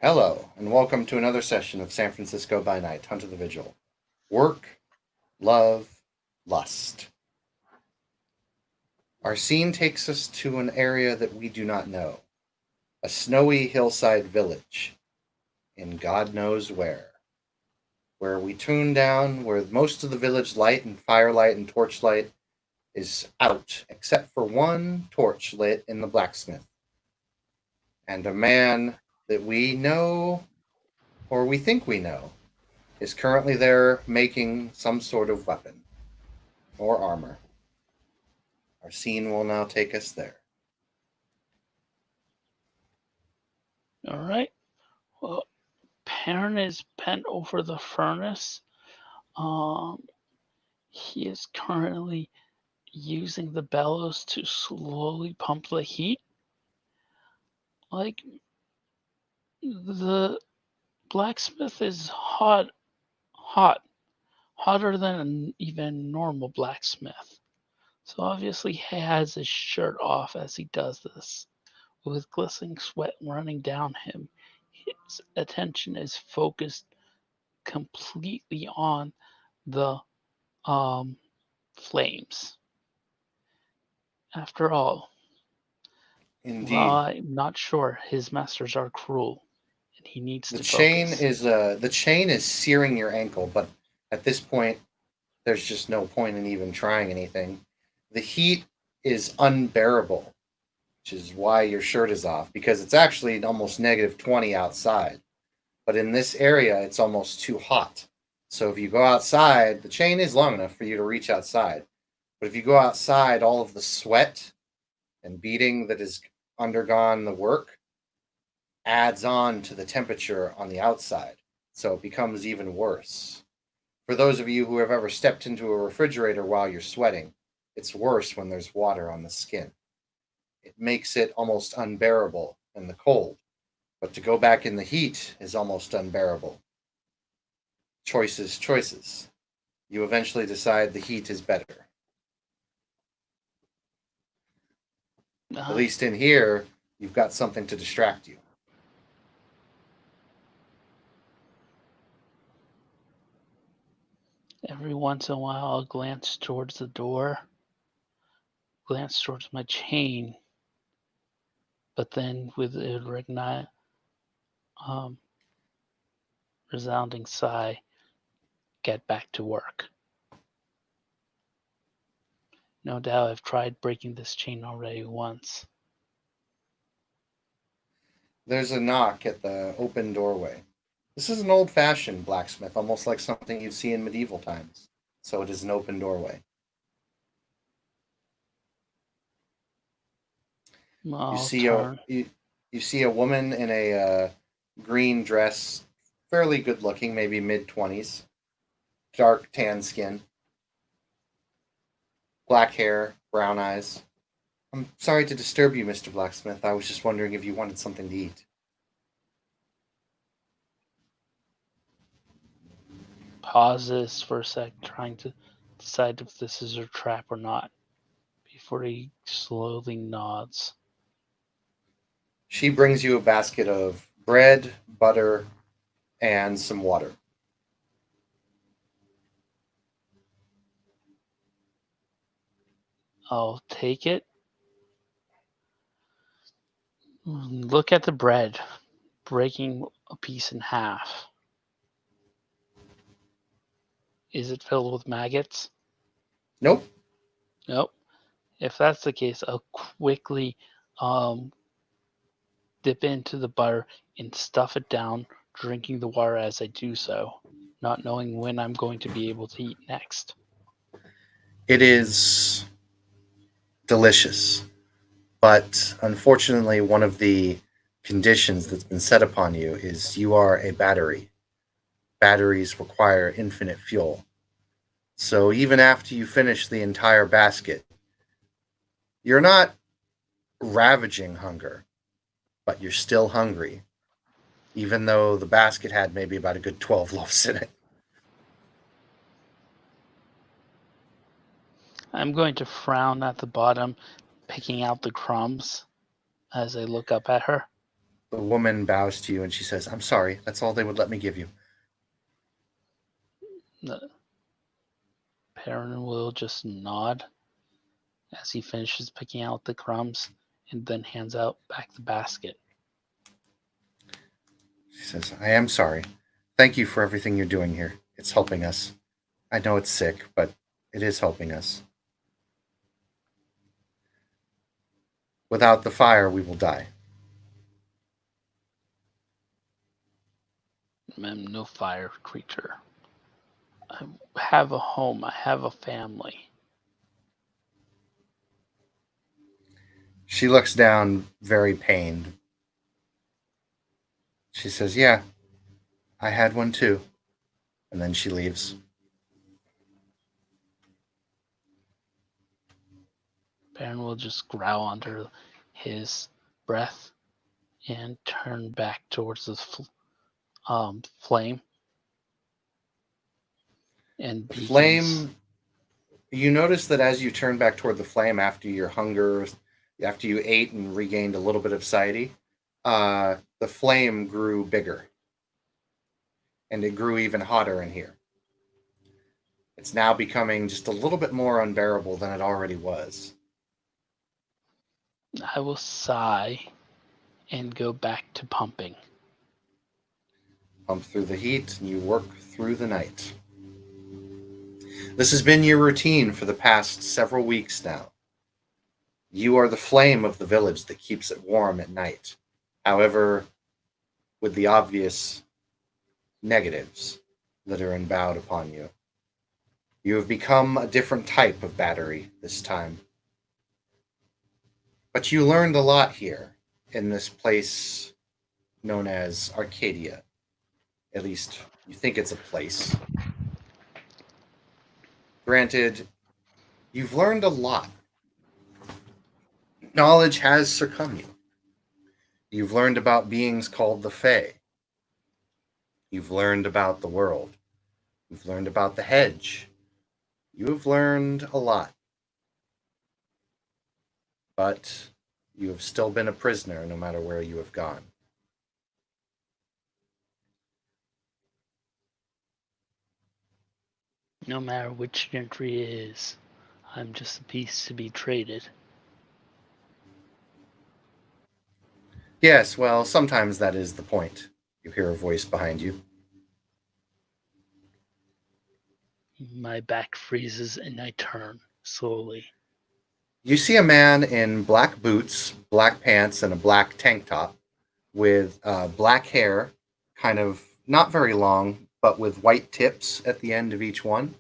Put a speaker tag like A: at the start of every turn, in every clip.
A: Hello, and welcome to another session of San Francisco by Night, Hunt of the Vigil. Work, love, lust. Our scene takes us to an area that we do not know, a snowy hillside village in God knows where we tune down, where most of the village light and firelight and torchlight is out, except for one torch lit in the blacksmith. And a man that we know, or we think we know, is currently there making some sort of weapon or armor. Our scene will now take us there.
B: All right. Well, Perrin is bent over the furnace. Um, he is currently using the bellows to slowly pump the heat. Like the blacksmith is hotter than an even normal blacksmith. So obviously he has his shirt off as he does this, with glistening sweat running down him. His attention is focused completely on the um, flames. After all, while
A: Indeed,
B: I'm not sure, his masters are cruel, and he needs
A: the
B: to
A: chain
B: focus.
A: is the chain is searing your ankle, but at this point, there's just no point in even trying anything. The heat is unbearable, which is why your shirt is off because it's actually almost -20 outside. But in this area, it's almost too hot. So if you go outside, the chain is long enough for you to reach outside. But if you go outside, all of the sweat and beating that has undergone the work adds on to the temperature on the outside. So it becomes even worse. For those of you who have ever stepped into a refrigerator while you're sweating, it's worse when there's water on the skin. It makes it almost unbearable in the cold. But to go back in the heat is almost unbearable. Choices, choices. You eventually decide the heat is better. At
B: Uh,
A: least in here, you've got something to distract you.
B: every once in a while, I'll glance towards the door, glance towards my chain, but then with a um, resounding sigh, get back to work. No doubt I've tried breaking this chain already once.
A: There's a knock at the open doorway. This is an old fashioned blacksmith, almost like something you'd see in medieval times. So it is an open doorway. You
B: I'll
A: see a
B: turn.
A: you see a woman in a green dress, fairly good looking, maybe mid 20s, dark tan skin, black hair, brown eyes. I'm sorry to disturb you, Mr. Blacksmith. I was just wondering if you wanted something to eat.
B: Pauses for a sec, trying to decide if this is a trap or not, before he slowly nods.
A: She brings you a basket of bread, butter, and some water.
B: I'll take it. Look at the bread, breaking a piece in half. Is it filled with maggots?
A: Nope.
B: Nope. If that's the case, I'll quickly um, dip into the butter and stuff it down, drinking the water as I do so, not knowing when I'm going to be able to eat next.
A: It is delicious, but unfortunately, one of the conditions that's been set upon you is you are a battery. Batteries require infinite fuel. So even after you finish the entire basket, you're not ravaging hunger, but you're still hungry, even though the basket had maybe about a good 12 loaves in it.
B: I'm going to frown at the bottom, picking out the crumbs as I look up at her.
A: The woman bows to you and she says, "I'm sorry. That's all they would let me give you."
B: The Perrin will just nod as he finishes picking out the crumbs and then hands out back the basket.
A: She says, "I am sorry. Thank you for everything you're doing here. It's helping us. I know it's sick, but it is helping us. Without the fire, we will die."
B: I'm no fire creature. I have a home. I have a family.
A: She looks down, very pained. She says, "Yeah, I had one too." And then she leaves.
B: Baron will just growl under his breath and turn back towards the flame and
A: The
B: begins.
A: flame, you notice that as you turn back toward the flame after your hunger, after you ate and regained a little bit of satiety, the flame grew bigger and it grew even hotter in here. It's now becoming just a little bit more unbearable than it already was.
B: I will sigh and go back to pumping.
A: Pump through the heat and you work through the night. This has been your routine for the past several weeks now. You are the flame of the village that keeps it warm at night. However, with the obvious negatives that are embowed upon you. You have become a different type of battery this time. But you learned a lot here in this place known as Arcadia. At least you think it's a place. Granted, you've learned a lot. Knowledge has succumbed you. You've learned about beings called the Fae. You've learned about the world. You've learned about the hedge. You have learned a lot. But you have still been a prisoner no matter where you have gone.
B: No matter which gentry it is, I'm just a piece to be traded.
A: Yes, well, sometimes that is the point. You hear a voice behind you.
B: My back freezes and I turn slowly.
A: You see a man in black boots, black pants, and a black tank top with black hair, kind of not very long, but with white tips at the end of each one.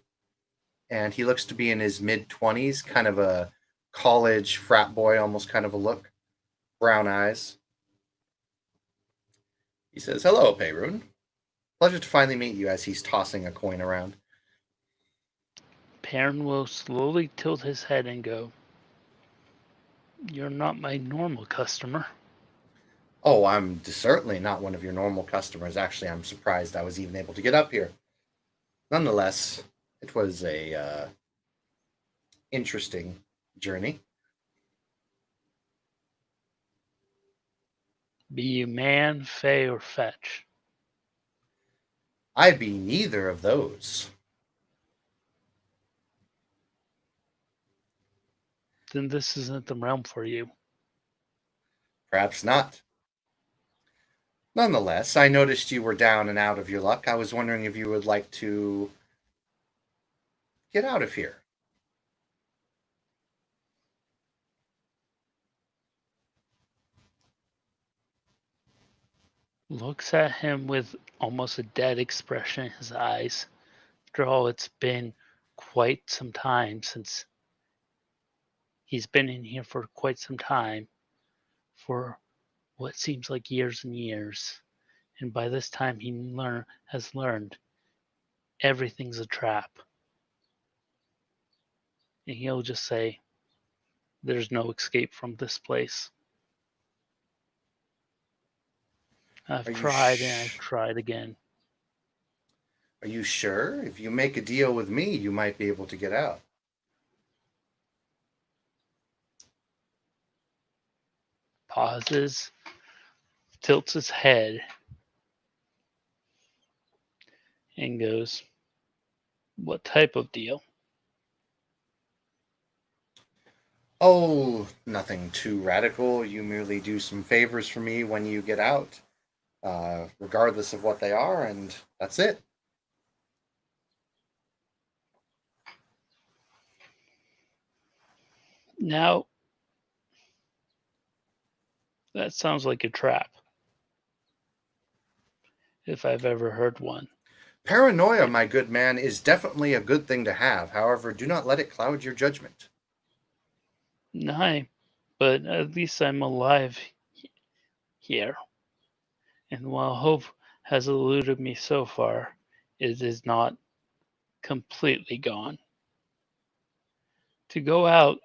A: And he looks to be in his mid 20s, kind of a college frat boy, almost kind of a look. Brown eyes. He says, "Hello, Peyrun. Pleasure to finally meet you," as he's tossing a coin around.
B: Perrin will slowly tilt his head and go, "You're not my normal customer."
A: "Oh, I'm certainly not one of your normal customers. Actually, I'm surprised I was even able to get up here. Nonetheless, it was a interesting journey."
B: Be you man, fey, or fetch.
A: I be neither of those.
B: Then this isn't the realm for you.
A: Perhaps not. Nonetheless, I noticed you were down and out of your luck. I was wondering if you would like to get out of here.
B: Looks at him with almost a dead expression in his eyes. After all, it's been quite some time since he's been in here for quite some time, for what seems like years and years. And by this time, he has learned everything's a trap. And he'll just say, "There's no escape from this place. I've
A: Are you
B: tried and I've
A: sh-
B: tried again."
A: are you sure? If you make a deal with me, you might be able to get out.
B: Pauses tilts his head and goes, "What type of deal?"
A: Oh, nothing too radical. You merely do some favors for me when you get out, regardless of what they are, and that's it.
B: Now, that sounds like a trap, if I've ever heard one.
A: Paranoia, my good man, is definitely a good thing to have. However, do not let it cloud your judgment.
B: No, but at least I'm alive here. And while hope has eluded me so far, it is not completely gone. To go out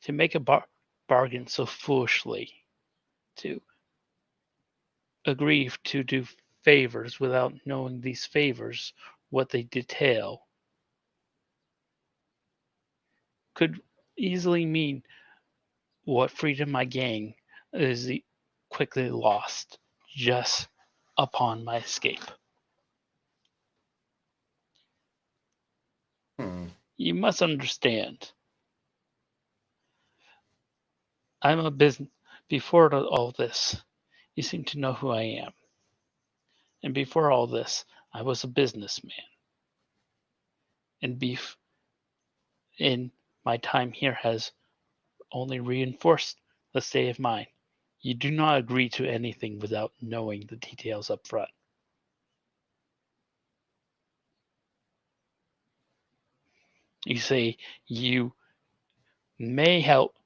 B: to make a bargain so foolishly, to agree to do favors without knowing these favors, what they detail, could easily mean what freedom I gain is quickly lost just upon my escape.
A: Hmm.
B: You must understand, I'm a business. Before all this, you seem to know who I am. And before all this, I was a businessman. And beef in my time here has only reinforced the state of mind. You do not agree to anything without knowing the details up front. You say you may help,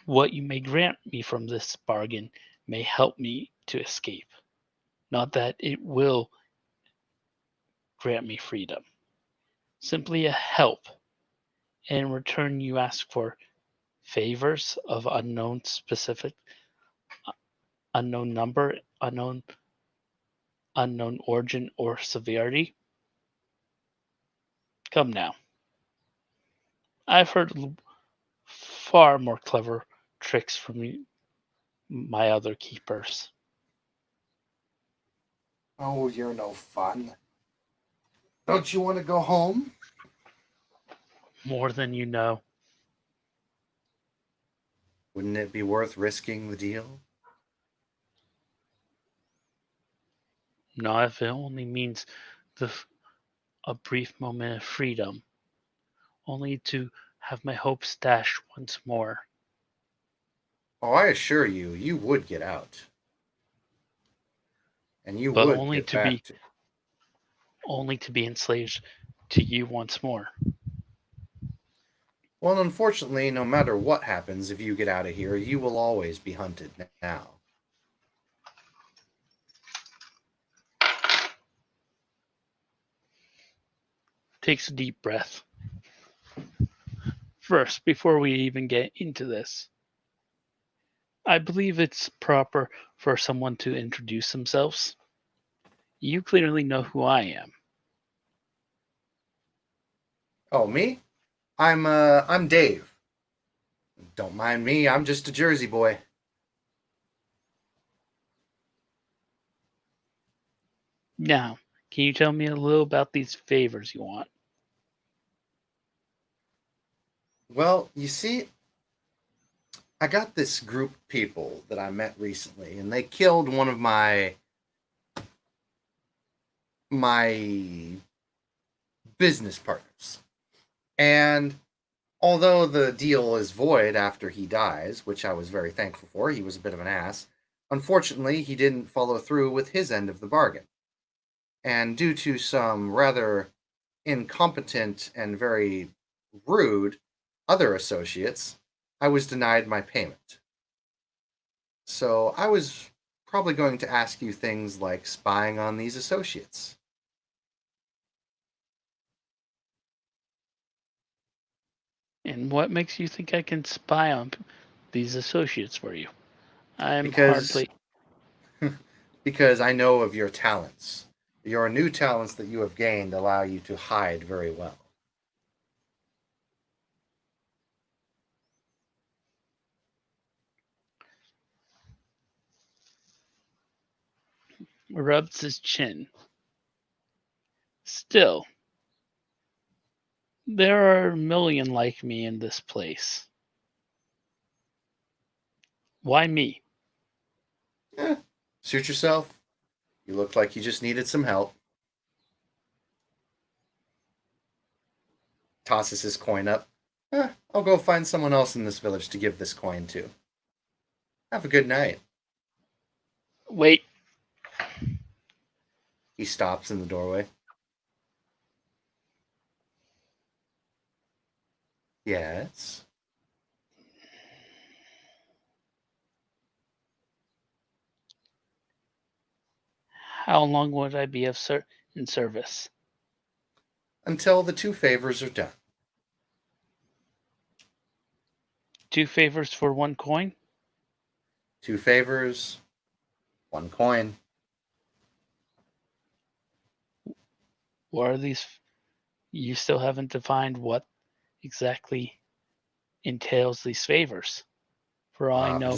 B: what you may grant me from this bargain may help me to escape. Not that it will grant me freedom. Simply a help. And in return, you ask for favors of unknown specific, unknown number, unknown origin or severity. Come now. I've heard far more clever tricks from my other keepers.
A: Oh, you're no fun. Don't you want to go home?
B: More than you know.
A: Wouldn't it be worth risking the deal?
B: Not if it only means the, a brief moment of freedom, only to have my hopes dashed once more.
A: Oh, I assure you, you would get out. And you
B: But
A: would get back to.
B: only to be enslaved to you once more.
A: Well, unfortunately, no matter what happens, if you get out of here, you will always be hunted now.
B: Takes a deep breath. First, before we even get into this, I believe it's proper for someone to introduce themselves. You clearly know who I am.
A: Oh, me? I'm Dave. Don't mind me, I'm just a Jersey boy.
B: Now, can you tell me a little about these favors you want?
A: Well, you see, I got this group of people that I met recently, and they killed one of my business partners. And although the deal is void after he dies, which I was very thankful for, he was a bit of an ass. Unfortunately, he didn't follow through with his end of the bargain. And due to some rather incompetent and very rude other associates, I was denied my payment. So I was probably going to ask you things like spying on these associates.
B: And what makes you think I can spy on these associates for you? I'm
A: Because
B: hardly.
A: because I know of your talents. Your new talents that you have gained allow you to hide very well.
B: rubs his chin. Still, there are a million like me in this place. Why me?
A: Suit yourself. You look like you just needed some help. Tosses his coin up. I'll go find someone else in this village to give this coin to. Have a good night.
B: Wait,
A: He stops in the doorway. Yes.
B: how long would I be in service?
A: Until the 2 favors are done.
B: 2 favors for 1 coin?
A: 2 favors, 1 coin.
B: What are these? You still haven't defined what exactly entails these favors. For all I know,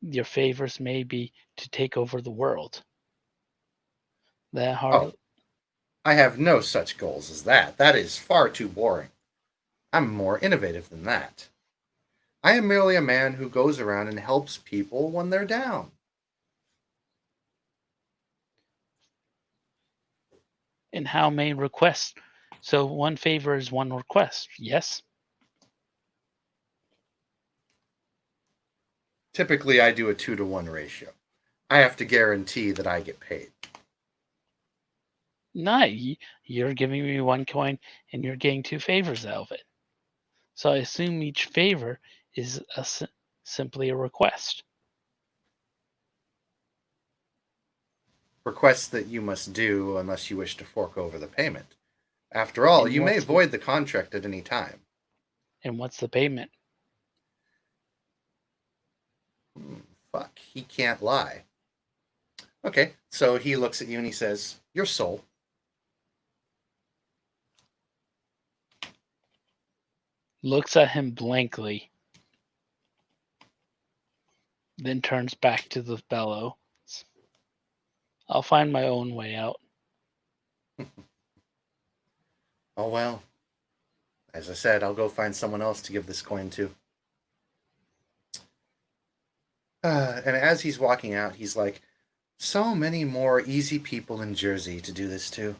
B: your favors may be to take over the world. That hard.
A: Oh, I have no such goals as that. That is far too boring. I'm more innovative than that. I am merely a man who goes around and helps people when they're down.
B: And how may requests? So 1 favor is 1 request, yes?
A: Typically, I do a 2-to-1 ratio. I have to guarantee that I get paid.
B: No, you're giving me 1 coin and you're getting 2 favors out of it. So I assume each favor is simply a request.
A: Requests that you must do unless you wish to fork over the payment. After all,
B: And
A: you may
B: what's
A: void the contract at any time.
B: And what's the payment?
A: Fuck, he can't lie. Okay, so he looks at you and he says, "Your soul."
B: Looks at him blankly, then turns back to the bellow. I'll find my own way out.
A: Oh well. As I said, I'll go find someone else to give this coin to. And as he's walking out, he's like, so many more easy people in Jersey to do this to.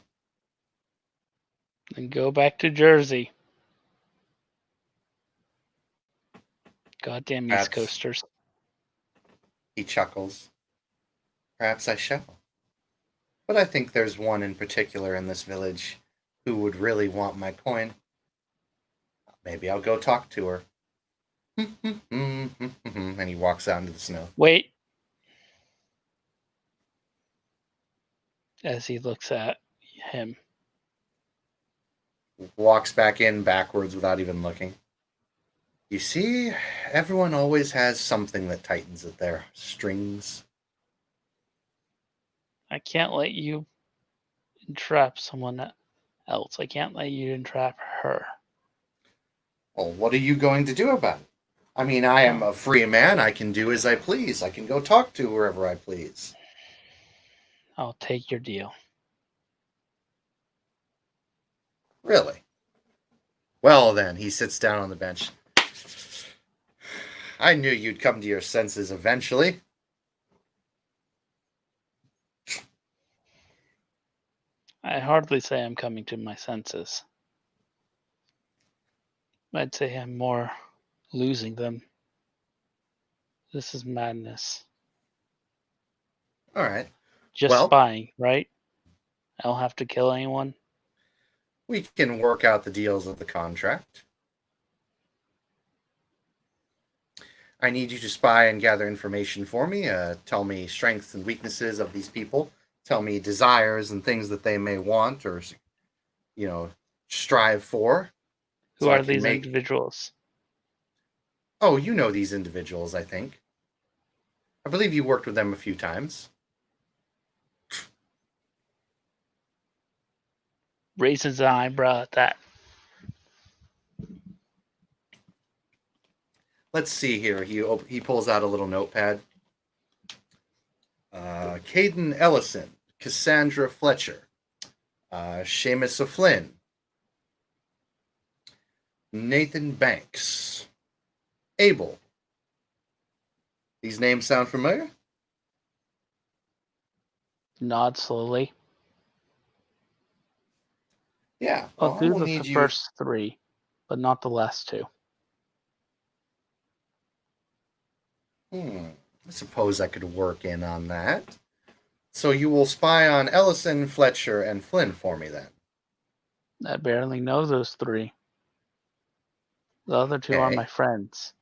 B: Then go back to Jersey. Goddamn
A: Perhaps,
B: East Coasters.
A: He chuckles. Perhaps I shall. But I think there's one in particular in this village who would really want my coin. Maybe I'll go talk to her. And he walks out into the snow.
B: Wait. As he looks at him.
A: Walks back in backwards without even looking. You see, everyone always has something that tightens at their strings.
B: I can't let you entrap someone else. I can't let you entrap her.
A: Well, what are you going to do about it? I mean, I am a free man. I can do as I please. I can go talk to whoever I please.
B: I'll take your deal.
A: Really? Well, then, he sits down on the bench. I knew you'd come to your senses eventually.
B: I hardly say I'm coming to my senses. I'd say I'm more losing them. This is madness.
A: All right.
B: Just
A: Well,
B: spying, right? I don't have to kill anyone.
A: We can work out the deals of the contract. I need you to spy and gather information for me. Tell me strengths and weaknesses of these people. Tell me desires and things that they may want or, strive for.
B: Who are these individuals?
A: Oh, you know these individuals, I think. I believe you worked with them a few times.
B: Raises an eyebrow at that.
A: Let's see here. He pulls out a little notepad. Caden Ellison, Cassandra Fletcher, Seamus O'Flynn, Nathan Banks, Abel. These names sound familiar?
B: Nod slowly.
A: Yeah.
B: I'll
A: Well, I
B: do
A: will
B: the
A: need you.
B: first three, but not the last two.
A: I suppose I could work in on that. So you will spy on Ellison, Fletcher, and Flynn for me then.
B: I barely know those three. The other two are my
A: Okay.
B: friends.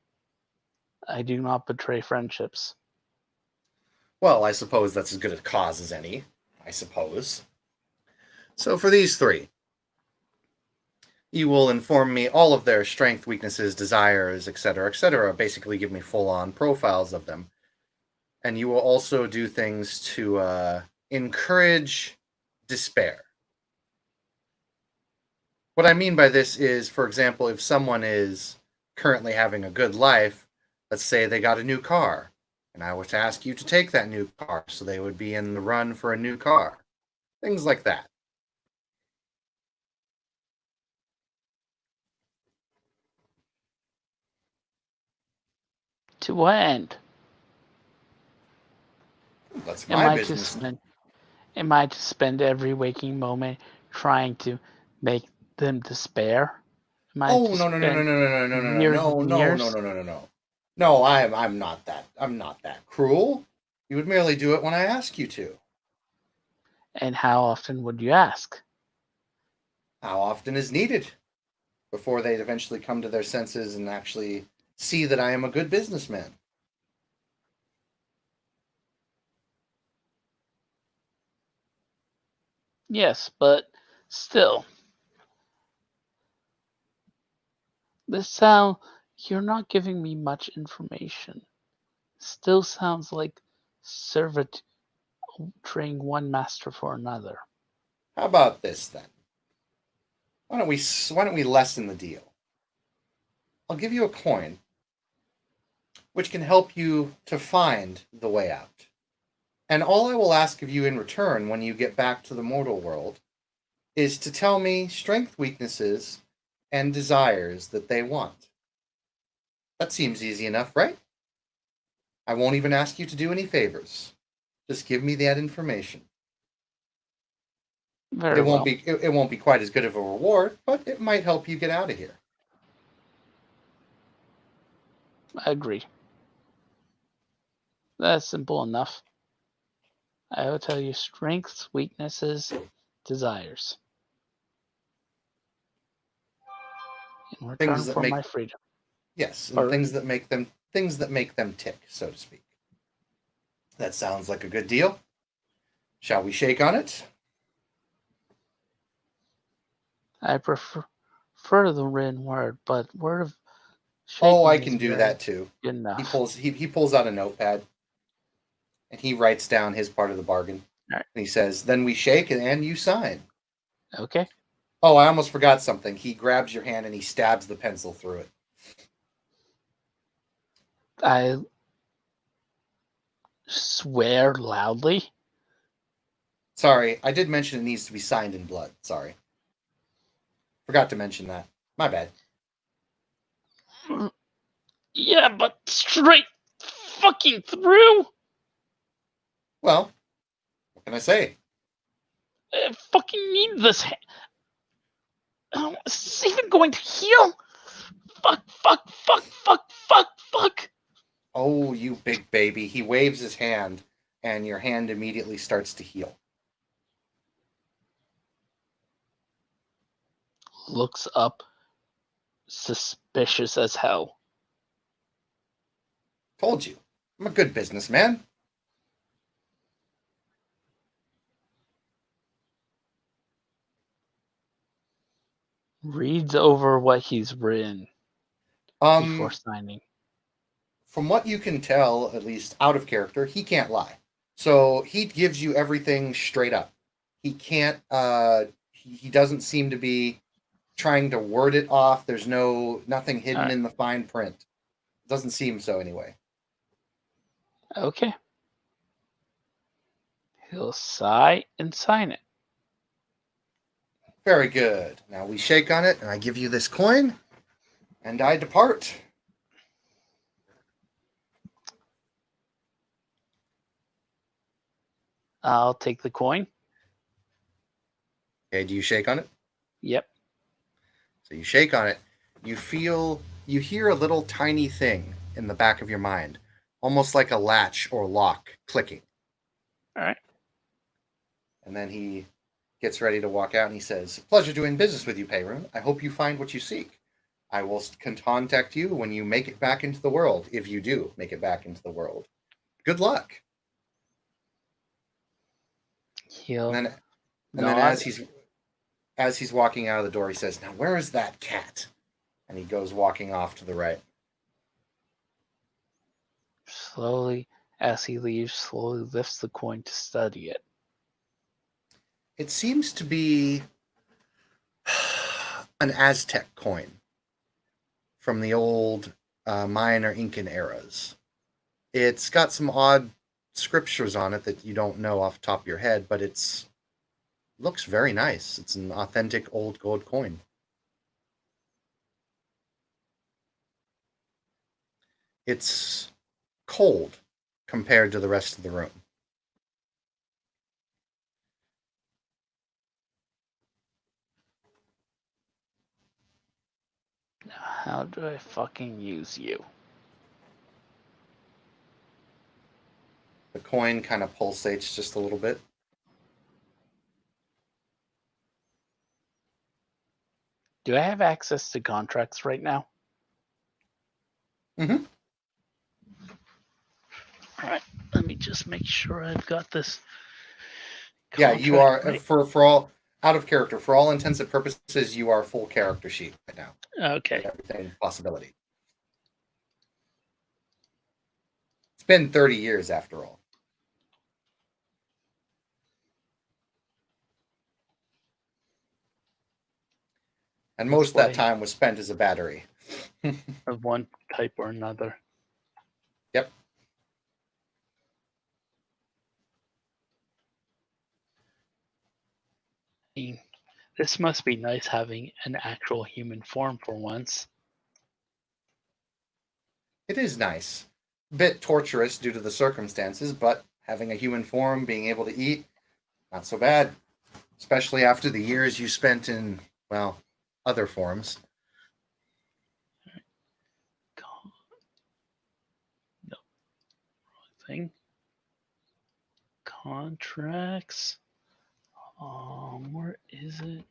B: I do not betray friendships.
A: Well, I suppose that's as good a cause as any. I suppose. So for these three, you will inform me all of their strength, weaknesses, desires, etc., etc. Basically, give me full-on profiles of them, and you will also do things to encourage despair. What I mean by this is, for example, if someone is currently having a good life, let's say they got a new car, and I were to ask you to take that new car, so they would be in the run for a new car. Things like that.
B: To what end?
A: That's
B: Am
A: my
B: I to
A: business.
B: spend am I to spend every waking moment trying to make them despair? Am I
A: Oh
B: to
A: no no no no
B: spend
A: no no no no
B: years
A: no no
B: and
A: no no
B: years?
A: no no no no. No, I'm not that. I'm not that cruel. You would merely do it when I ask you to.
B: And how often would you ask?
A: How often is needed before they eventually come to their senses and actually see that I am a good businessman.
B: Yes, but still, this sound you're not giving me much information. Still sounds like servitude trading one master for another.
A: How about this then? Why don't we lessen the deal? I'll give you a coin which can help you to find the way out. And all I will ask of you in return when you get back to the mortal world is to tell me strength, weaknesses, and desires that they want. That seems easy enough, right? I won't even ask you to do any favors. Just give me that information.
B: Very well.
A: It won't be quite as good of a reward, but it might help you get out of here.
B: I agree. That's simple enough. I will tell you strengths, weaknesses, desires in return
A: Things that
B: for
A: make
B: my freedom.
A: yes, and
B: Or
A: things that make them tick, so to speak. That sounds like a good deal. Shall we shake on it?
B: I prefer the written word, but word of
A: Oh, I
B: shaking is
A: can do
B: very
A: that too.
B: good
A: He
B: enough.
A: pulls he pulls out a notepad and he writes down his part of the bargain.
B: All right.
A: And he says, "Then we shake and you sign."
B: Okay.
A: Oh, I almost forgot something. He grabs your hand and he stabs the pencil through it.
B: I swear loudly.
A: Sorry, I did mention it needs to be signed in blood. Sorry. Forgot to mention that. My bad.
B: Yeah, but straight fucking through.
A: Well, what can I say?
B: I fucking need this. Is this even going to heal? Fuck, fuck, fuck, fuck, fuck, fuck.
A: Oh, you big baby. He waves his hand and your hand immediately starts to heal.
B: Looks up, suspicious as hell.
A: Told you. I'm a good businessman.
B: Reads over what he's written before
A: Um,
B: signing.
A: from what you can tell, at least out of character, he can't lie. So he gives you everything straight up. He can't. He doesn't seem to be trying to word it off. There's nothing
B: All
A: hidden
B: right.
A: in the fine print. Doesn't seem so anyway.
B: Okay. He'll sigh and sign it.
A: Very good. Now we shake on it, and I give you this coin, and I depart.
B: I'll take the coin.
A: Okay, do you shake on it?
B: Yep.
A: So you shake on it. You hear a little tiny thing in the back of your mind, almost like a latch or lock clicking.
B: All right.
A: And then he gets ready to walk out and he says, "Pleasure doing business with you, Peyrun. I hope you find what you seek. I will contact you when you make it back into the world, if you do make it back into the world. Good luck."
B: He'll
A: And then
B: nod.
A: as he's walking out of the door, he says, "Now where is that cat?" And he goes walking off to the right.
B: Slowly, as he leaves, slowly lifts the coin to study it.
A: It seems to be an Aztec coin from the old Mayan or Incan eras. It's got some odd scriptures on it that you don't know off the top of your head, but it looks very nice. It's an authentic old gold coin. It's cold compared to the rest of the room.
B: Now, how do I fucking use you?
A: The coin kind of pulsates just a little bit.
B: Do I have access to contracts right now?
A: Mm-hmm.
B: All right. Let me just make sure I've got this.
A: Yeah, you are
B: right.
A: for all out of character. For all intents and purposes, you are full character sheet right now.
B: Okay.
A: Everything possibility. It's been 30 years after all. And most of that time was spent as a battery.
B: Of one type or another.
A: Yep.
B: I mean, this must be nice having an actual human form for once.
A: It is nice. A bit torturous due to the circumstances, but having a human form, being able to eat, not so bad. Especially after the years you spent in, well, other forms.
B: No, wrong thing. Contracts. Where is it?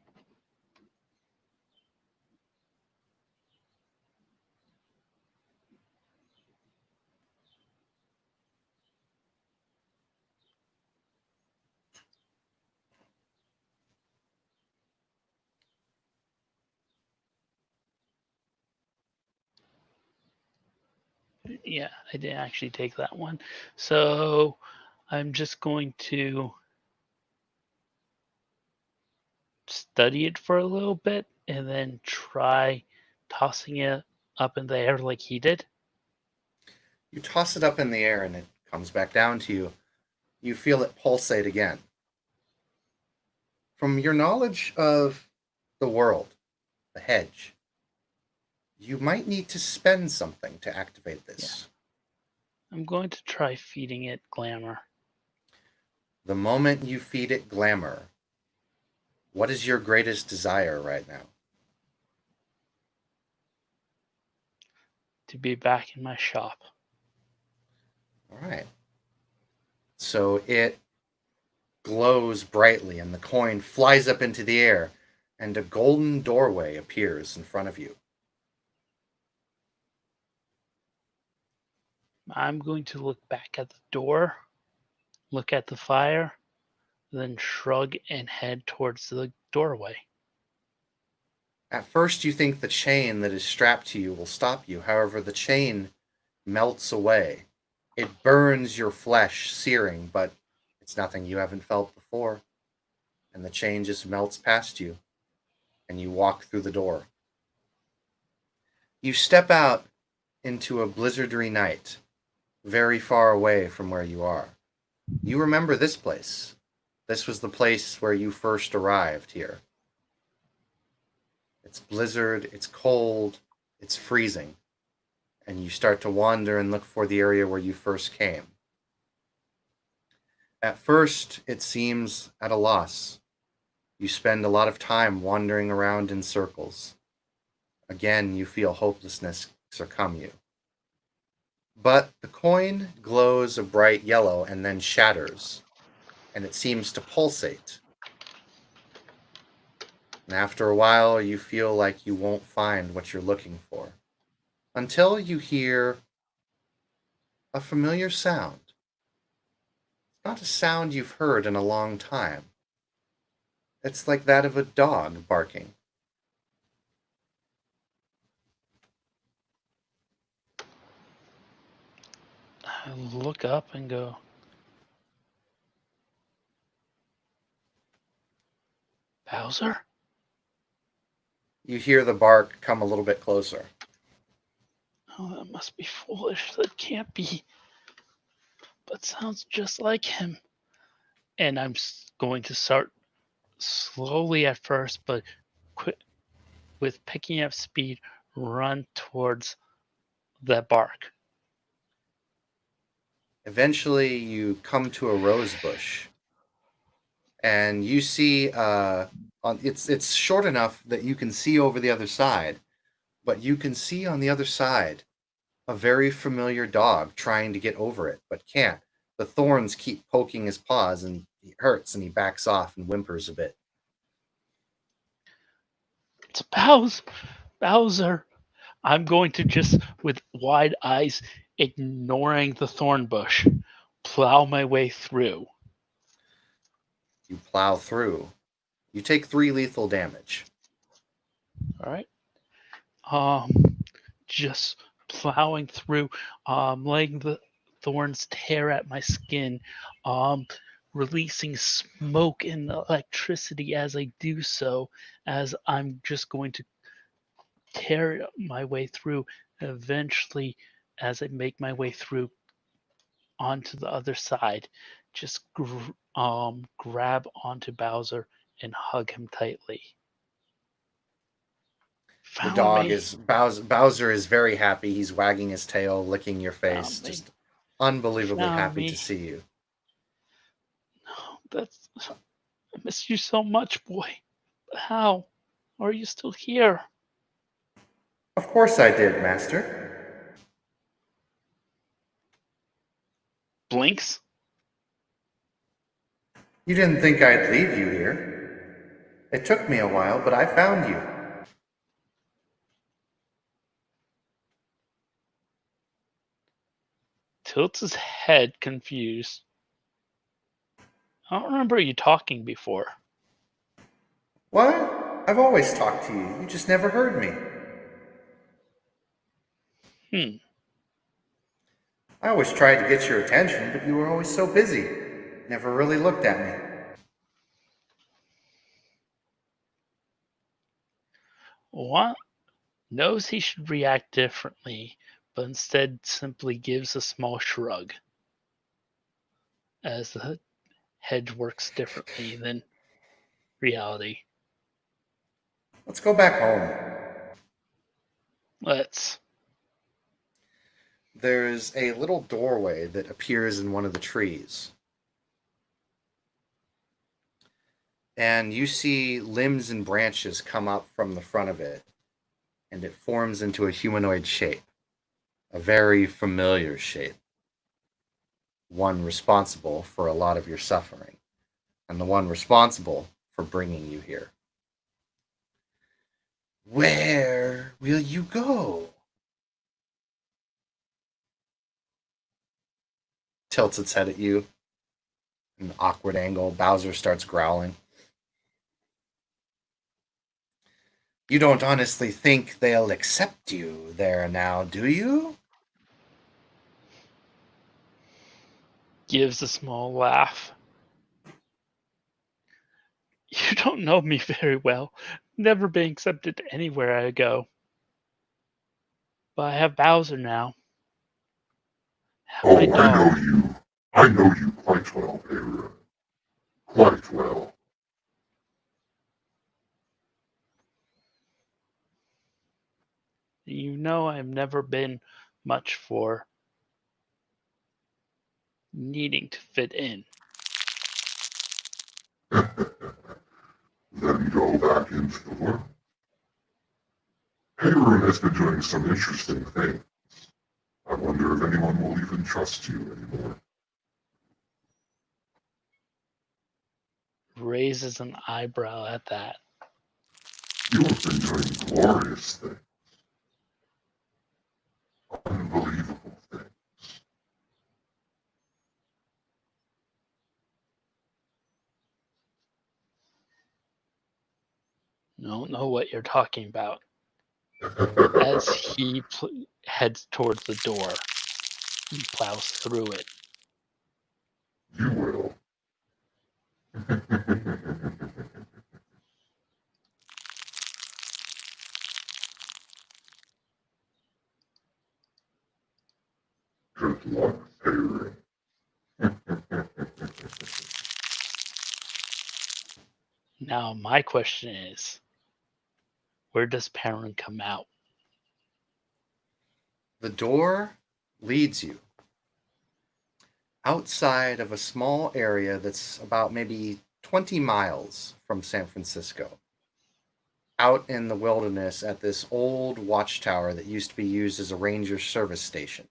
B: Yeah, I didn't actually take that one. So I'm just going to study it for a little bit and then try tossing it up in the air like he did.
A: You toss it up in the air and it comes back down to you. You feel it pulsate again. From your knowledge of the world, the hedge, you might need to spend something to activate this.
B: Yeah. I'm going to try feeding it glamour.
A: The moment you feed it glamour, what is your greatest desire right now?
B: To be back in my shop.
A: All right. So it glows brightly and the coin flies up into the air and a golden doorway appears in front of you.
B: I'm going to look back at the door, look at the fire, then shrug and head towards the doorway.
A: At first, you think the chain that is strapped to you will stop you. However, the chain melts away. It burns your flesh, searing, but it's nothing you haven't felt before. And the chain just melts past you, and you walk through the door. You step out into a blizzardy night, very far away from where you are. You remember this place. This was the place where you first arrived here. It's blizzard, it's cold, it's freezing, and you start to wander and look for the area where you first came. At first, it seems at a loss. You spend a lot of time wandering around in circles. Again, you feel hopelessness succumb you. But the coin glows a bright yellow and then shatters, and it seems to pulsate. And after a while, you feel like you won't find what you're looking for until you hear a familiar sound. It's not a sound you've heard in a long time. It's like that of a dog barking.
B: I look up and go, Bowser?
A: You hear the bark come a little bit closer.
B: Oh, that must be foolish. That can't be. But sounds just like him. And I'm going to start slowly at first, but with picking up speed, run towards that bark.
A: Eventually, you come to a rose bush, and you see it's short enough that you can see over the other side, but you can see on the other side a very familiar dog trying to get over it, but can't. The thorns keep poking his paws, and he hurts, and he backs off and whimpers a bit.
B: It's Bowser. I'm going to just, with wide eyes, ignoring the thorn bush, plow my way through.
A: You plow through. You take 3 lethal damage.
B: All right. Just plowing through, letting the thorns tear at my skin, releasing smoke and electricity as I do so, as I'm just going to tear my way through. Eventually, as I make my way through onto the other side, just grab onto Bowser and hug him tightly.
A: The
B: Found
A: dog
B: me.
A: is Bowser is very happy. He's wagging his tail, licking your face,
B: Found me.
A: just unbelievably
B: Found
A: happy to
B: me.
A: see you.
B: That's. I miss you so much, boy. But how? Are you still here?
A: Of course I did, master.
B: Blinks?
A: You didn't think I'd leave you here. It took me a while, but I found you.
B: Tilts his head, confused. I don't remember you talking before.
A: What? I've always talked to you. You just never heard me. I always tried to get your attention, but you were always so busy. Never really looked at me.
B: What? Knows he should react differently, but instead simply gives a small shrug, as the head works differently than reality.
A: Let's go back home.
B: Let's.
A: There's a little doorway that appears in one of the trees. And you see limbs and branches come up from the front of it, and it forms into a humanoid shape, a very familiar shape, one responsible for a lot of your suffering, and the one responsible for bringing you here. Where will you go? Tilts its head at you. An awkward angle. Bowser starts growling. You don't honestly think they'll accept you there now, do you?
B: Gives a small laugh. You don't know me very well. Never been accepted anywhere I go. But I have Bowser now. Have
C: Oh,
B: my
C: I know
B: dog.
C: you. I know you quite well.
B: know I've never been much for needing to fit in.
C: Then go back into the world. Hayrun has been doing some interesting things. I wonder if anyone will even trust you anymore.
B: Raises an eyebrow at that.
C: You have been doing glorious things. Unbelievable things.
B: Don't know what you're talking about. As he heads towards the door, he plows through it.
C: You will. Good luck, Hayrun.
B: Now, my question is, where does Perrin come out?
A: The door leads you outside of a small area that's about maybe 20 miles from San Francisco, out in the wilderness at this old watchtower that used to be used as a ranger service station.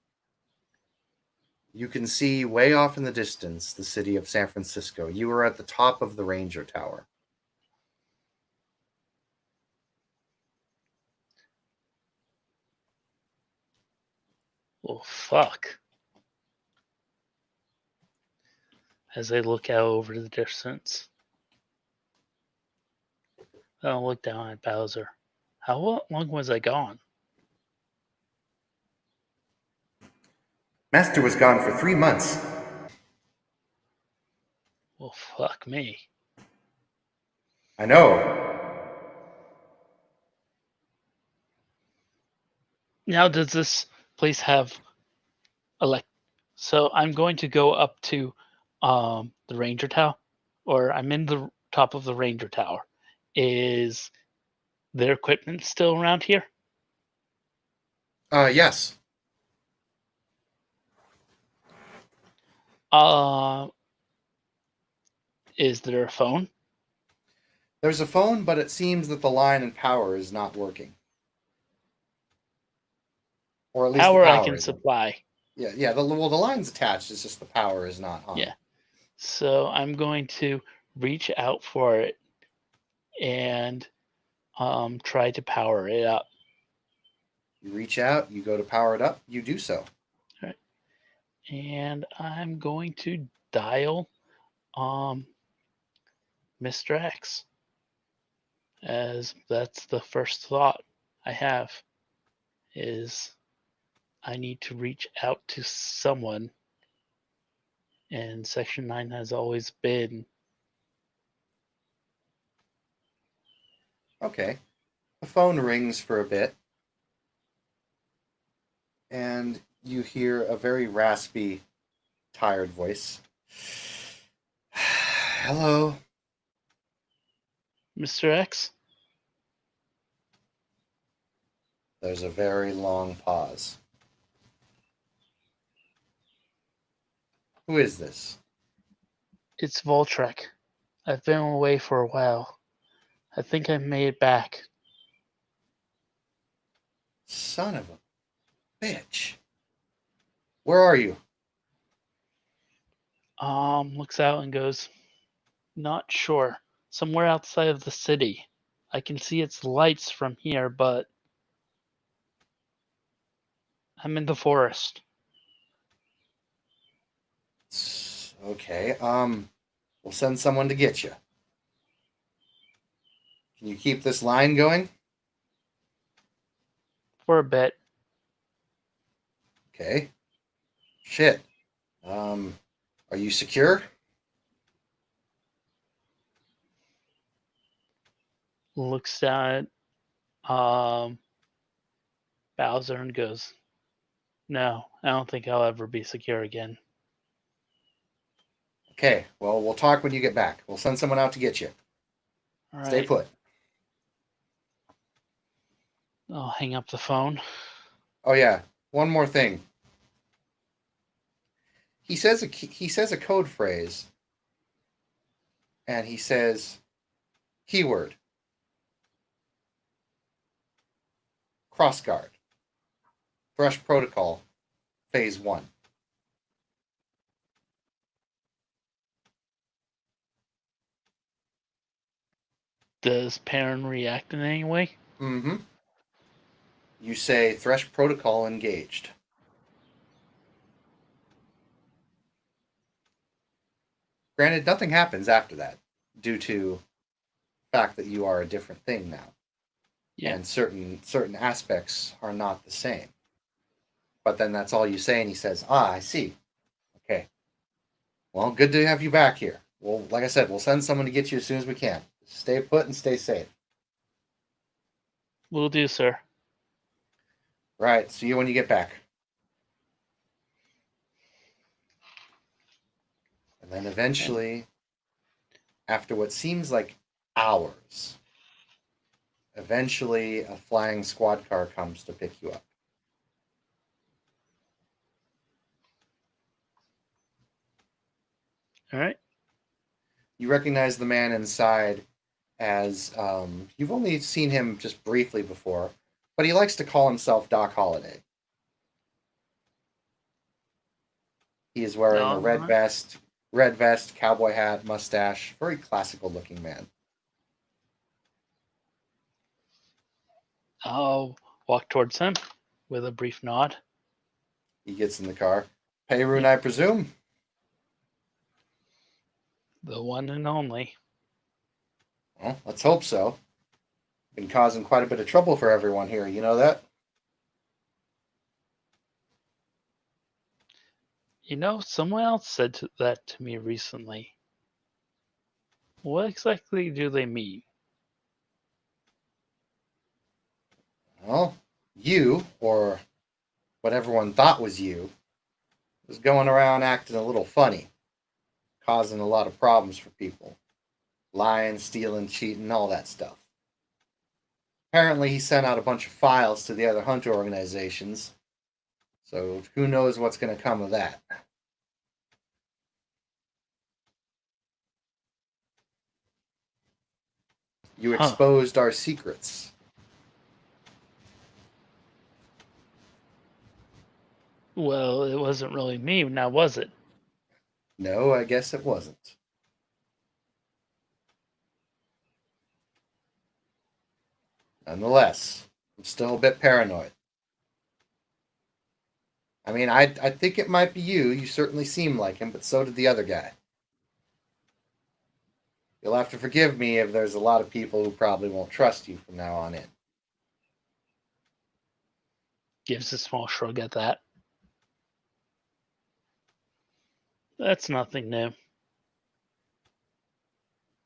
A: You can see way off in the distance the city of San Francisco. You are at the top of the ranger tower.
B: Well, fuck. As I look out over the distance, I'll look down at Bowser. How long was I gone?
A: Master was gone for 3 months.
B: Well, fuck me.
A: I know.
B: Now, does this place have So I'm going to go up to the Ranger Tower, or I'm in the top of the Ranger Tower. Is their equipment still around here?
A: Yes.
B: Is there a phone?
A: There's a phone, but it seems that the line and power is not working. Or at least
B: Power
A: the
B: I
A: power
B: can
A: isn't.
B: supply.
A: Yeah. The line's attached. It's just the power is not on.
B: Yeah. So I'm going to reach out for it and try to power it up.
A: You reach out, you go to power it up, you do so.
B: All right. And I'm going to dial Mr. X, as that's the first thought I have, is I need to reach out to someone, and Section 9 has always been.
A: Okay. The phone rings for a bit, and you hear a very raspy, tired voice. Hello.
B: Mr. X?
A: There's a very long pause. Who is this?
B: It's Voltrek. I've been away for a while. I think I made it back.
A: Son of a bitch. Where are you?
B: Looks out and goes, not sure. Somewhere outside of the city. I can see its lights from here, but I'm in the forest.
A: Okay. We'll send someone to get you. Can you keep this line going?
B: For a bit.
A: Okay. Shit. Are you secure?
B: Looks down at Bowser and goes, no, I don't think I'll ever be secure again.
A: Okay. Well, we'll talk when you get back. We'll send someone out to get you.
B: All
A: Stay
B: right.
A: put.
B: I'll hang up the phone.
A: Oh yeah, one more thing. He says a code phrase, and he says keyword crossguard Thresh Protocol Phase 1.
B: Does Perrin react in any way?
A: Mm-hmm. You say Thresh Protocol engaged. Granted, nothing happens after that due to the fact that you are a different thing now.
B: Yeah.
A: And certain aspects are not the same. But then that's all you say, and he says, I see. Okay. Well, good to have you back here. Well, like I said, we'll send someone to get you as soon as we can. Stay put and stay safe.
B: Will do, sir.
A: Right. See you when you get back. And then eventually, after what seems like hours, eventually a flying squad car comes to pick you up.
B: All right.
A: You recognize the man inside as you've only seen him just briefly before, but he likes to call himself Doc Holliday. He is wearing a red vest, cowboy hat, mustache, very classical looking man.
B: I'll walk towards him with a brief nod.
A: He gets in the car. Peyrun, I presume?
B: The one and only.
A: Well, let's hope so. Been causing quite a bit of trouble for everyone here, you know that?
B: You know, someone else said that to me recently. What exactly do they mean?
A: Well, you, or what everyone thought was you, was going around acting a little funny, causing a lot of problems for people. Lying, stealing, cheating, all that stuff. Apparently, he sent out a bunch of files to the other hunter organizations, so who knows what's going to come of that. You exposed our secrets.
B: Well, it wasn't really me, now was it?
A: No, I guess it wasn't. Nonetheless, I'm still a bit paranoid. I mean, I think it might be you. You certainly seem like him, but so did the other guy. You'll have to forgive me if there's a lot of people who probably won't trust you from now on in.
B: Gives a small shrug at that. That's nothing new.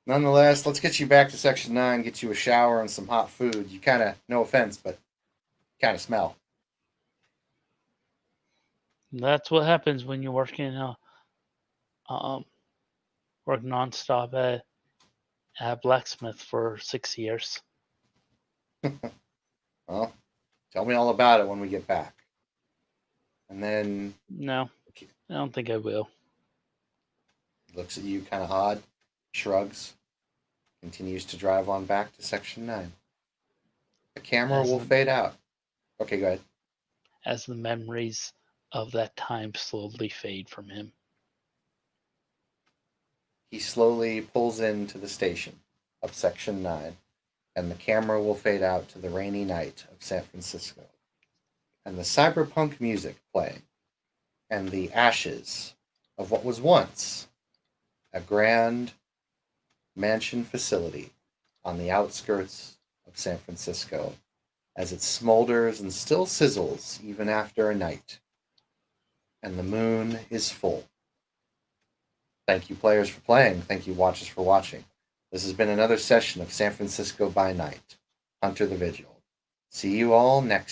A: Nonetheless, let's get you back to Section 9, get you a shower and some hot food. You kind of, no offense, but kind of smell.
B: That's what happens when you work in work nonstop at blacksmith for 6 years.
A: Well, tell me all about it when we get back. And then
B: No, I don't think I will.
A: he looks at you kind of odd, shrugs, continues to drive on back to Section 9. The camera will fade out. Okay, go ahead.
B: As the memories of that time slowly fade from him.
A: He slowly pulls into the station of Section 9, and the camera will fade out to the rainy night of San Francisco, and the cyberpunk music playing, and the ashes of what was once a grand mansion facility on the outskirts of San Francisco, as it smolders and still sizzles even after a night, and the moon is full. Thank you, players, for playing. Thank you, watchers, for watching. This has been another session of San Francisco by Night, Hunter the Vigil. See you all next